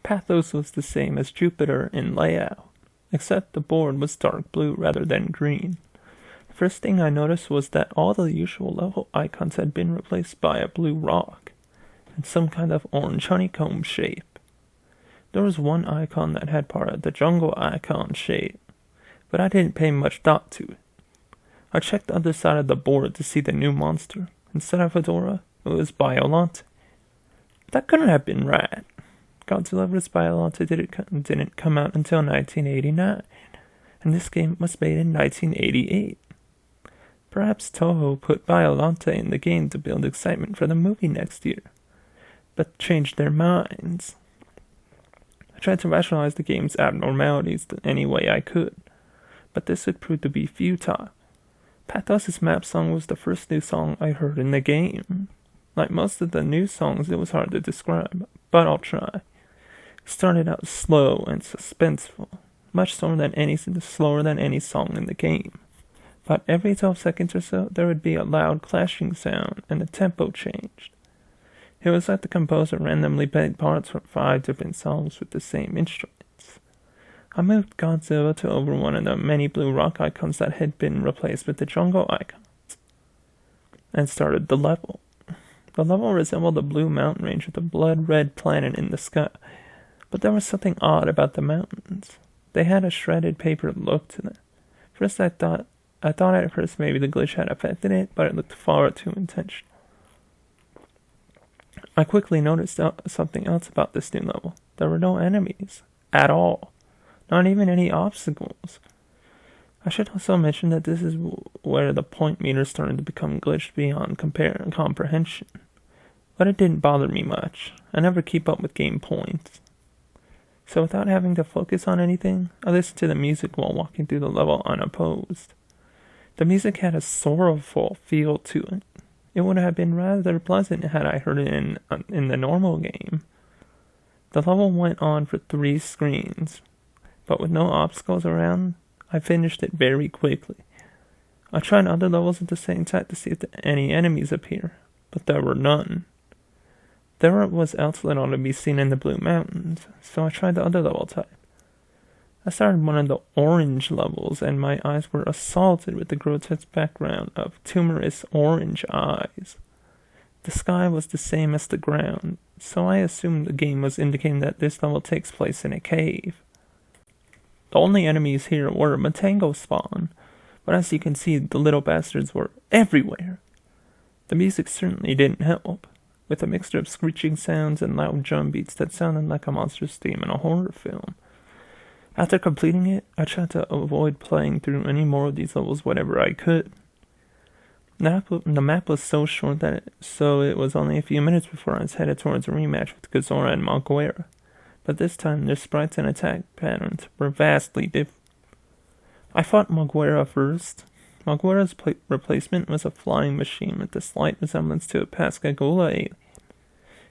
Pathos was the same as Jupiter in layout, except the board was dark blue rather than green. The first thing I noticed was that all the usual level icons had been replaced by a blue rock, and some kind of orange honeycomb shape. There was one icon that had part of the jungle icon shape, but I didn't pay much thought to it. I checked the other side of the board to see the new monster. Instead of Fedora, it was Biolante. That couldn't have been right. Godzilla vs. Biolante didn't come out until 1989, and this game was made in 1988. Perhaps Toho put Biolante in the game to build excitement for the movie next year, but changed their minds. I tried to rationalize the game's abnormalities any way I could, but this would prove to be futile. Pathos' map song was the first new song I heard in the game. Like most of the new songs, it was hard to describe, but I'll try. It started out slow and suspenseful, much slower than any song in the game. But every 12 seconds or so, there would be a loud clashing sound, and the tempo changed. It was like the composer randomly played parts from 5 different songs with the same instruments. I moved Godzilla to over one of the many blue rock icons that had been replaced with the jungle icons, and started the level. The level resembled the blue mountain range with a blood-red planet in the sky, but there was something odd about the mountains. They had a shredded paper look to them. First I thought at first maybe the glitch had affected it, but it looked far too intentional. I quickly noticed something else about this new level. There were no enemies, at all. Not even any obstacles. I should also mention that this is where the point meter started to become glitched beyond comprehension. But it didn't bother me much. I never keep up with game points. So without having to focus on anything, I listened to the music while walking through the level unopposed. The music had a sorrowful feel to it. It would have been rather pleasant had I heard it in the normal game. The level went on for 3 screens, but with no obstacles around, I finished it very quickly. I tried other levels at the same time to see if any enemies appear, but there were none. There was else little to be seen in the Blue Mountains, so I tried the other level type. I started one of the orange levels, and my eyes were assaulted with the grotesque background of tumorous orange eyes. The sky was the same as the ground, so I assumed the game was indicating that this level takes place in a cave. The only enemies here were Matango spawn, but as you can see, the little bastards were everywhere. The music certainly didn't help, with a mixture of screeching sounds and loud drum beats that sounded like a monster's theme in a horror film. After completing it, I tried to avoid playing through any more of these levels whenever I could. The map was so short so it was only a few minutes before I was headed towards a rematch with Godzilla and Maguire. But this time, their sprites and attack patterns were vastly different. I fought Maguire first. Maguire's replacement was a flying machine with a slight resemblance to a Pascagoula alien.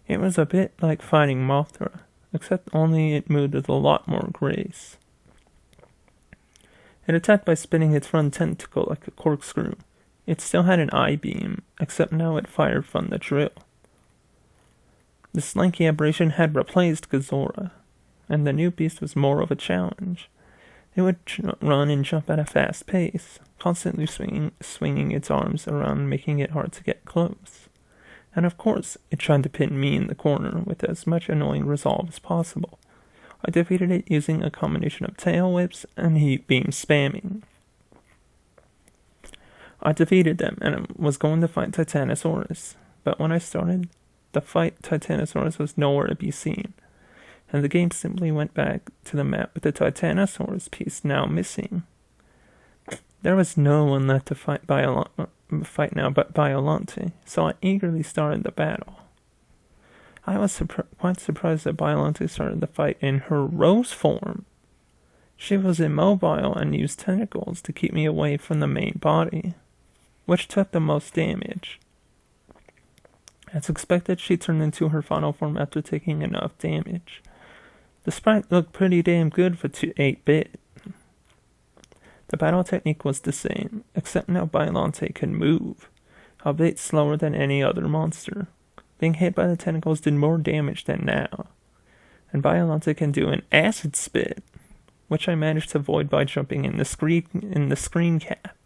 It was a bit like fighting Mothra, except only it moved with a lot more grace. It attacked by spinning its front tentacle like a corkscrew. It still had an I-beam, except now it fired from the drill. The slinky aberration had replaced Godzilla, and the new beast was more of a challenge. It would run and jump at a fast pace, constantly swinging its arms around, making it hard to get close. And of course, it tried to pin me in the corner with as much annoying resolve as possible. I defeated it using a combination of tail whips and heat beam spamming. I defeated them and was going to fight Titanosaurus, but when I started the fight, Titanosaurus was nowhere to be seen, and the game simply went back to the map with the Titanosaurus piece now missing. There was no one left to fight now but Biolante, so I eagerly started the battle. I was quite surprised that Biolante started the fight in her rose form. She was immobile and used tentacles to keep me away from the main body, which took the most damage. As expected, she turned into her final form after taking enough damage. The sprite looked pretty damn good for 8-bit. The battle technique was the same, except now Biolante could move, albeit slower than any other monster. Being hit by the tentacles did more damage than now, and Biollante can do an acid spit, which I managed to avoid by jumping in the screen cap.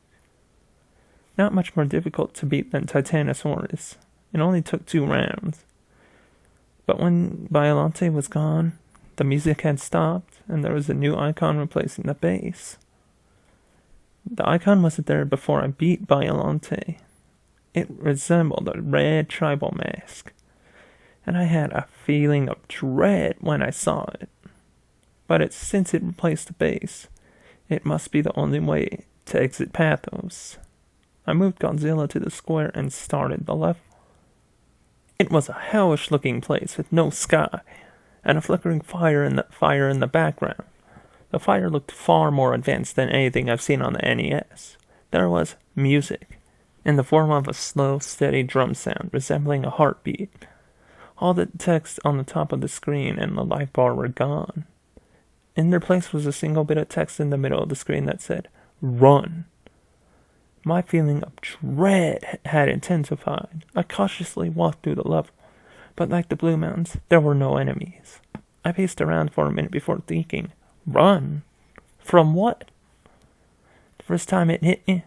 Not much more difficult to beat than Titanosaurus. It only took 2 rounds. But when Biollante was gone, the music had stopped, and there was a new icon replacing the bass. The icon wasn't there before I beat Biollante. It resembled a red tribal mask, and I had a feeling of dread when I saw it. But since it replaced the bass, it must be the only way to exit Pathos. I moved Godzilla to the square and started the level. It was a hellish-looking place with no sky, and a flickering fire in the background. The fire looked far more advanced than anything I've seen on the NES. There was music, in the form of a slow, steady drum sound resembling a heartbeat. All the text on the top of the screen and the light bar were gone. In their place was a single bit of text in the middle of the screen that said, "Run." My feeling of dread had intensified. I cautiously walked through the level, but like the Blue Mountains, there were no enemies. I paced around for a minute before thinking, run? From what? The first time it hit me,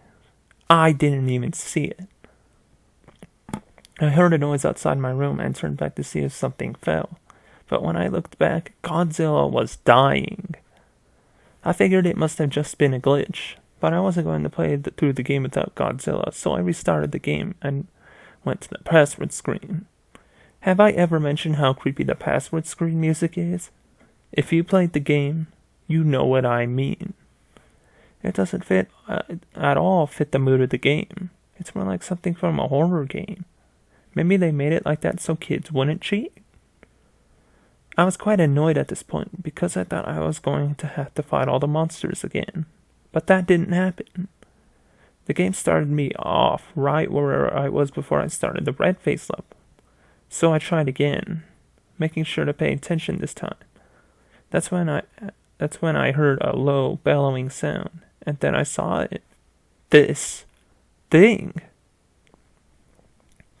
I didn't even see it. I heard a noise outside my room and turned back to see if something fell. But when I looked back, Godzilla was dying. I figured it must have just been a glitch, but I wasn't going to play through the game without Godzilla, so I restarted the game and went to the password screen. Have I ever mentioned how creepy the password screen music is? If you played the game, you know what I mean. It doesn't at all fit the mood of the game. It's more like something from a horror game. Maybe they made it like that so kids wouldn't cheat. I was quite annoyed at this point because I thought I was going to have to fight all the monsters again. But that didn't happen. The game started me off right where I was before I started the red face level. So I tried again, making sure to pay attention this time. That's when I heard a low bellowing sound, and then I saw it. This thing.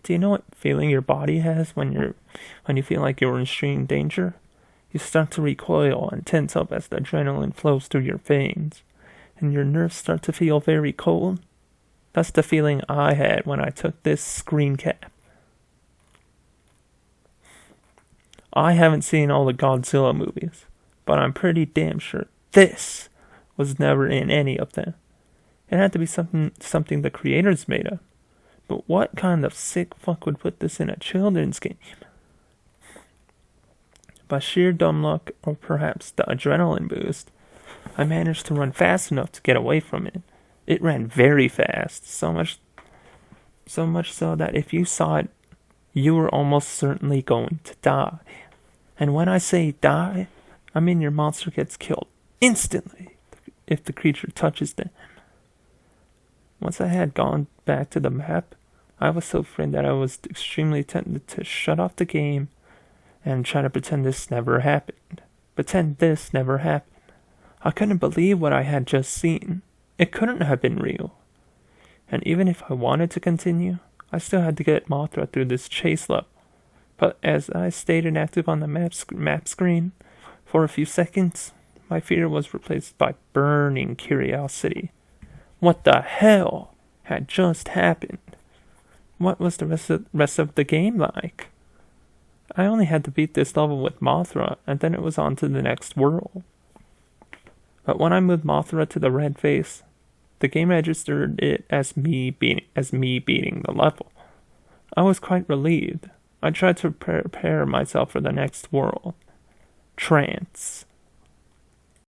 Do you know what feeling your body has when you feel like you're in extreme danger? You start to recoil and tense up as the adrenaline flows through your veins, and your nerves start to feel very cold. That's the feeling I had when I took this screen cap. I haven't seen all the Godzilla movies, but I'm pretty damn sure this was never in any of them. It had to be something the creators made up. But what kind of sick fuck would put this in a children's game? By sheer dumb luck, or perhaps the adrenaline boost, I managed to run fast enough to get away from it. It ran very fast, so much so that if you saw it, you were almost certainly going to die. And when I say die, I mean your monster gets killed instantly if the creature touches them. Once I had gone back to the map, I was so afraid that I was extremely tempted to shut off the game and try to pretend this never happened. I couldn't believe what I had just seen. It couldn't have been real. And even if I wanted to continue, I still had to get Mothra through this chase level. But as I stayed inactive on the map screen for a few seconds, my fear was replaced by burning curiosity. What the hell had just happened? What was the rest of the game like? I only had to beat this level with Mothra, and then it was on to the next world. But when I moved Mothra to the red face, the game registered it as me beating the level. I was quite relieved. I tried to prepare myself for the next world. Trance.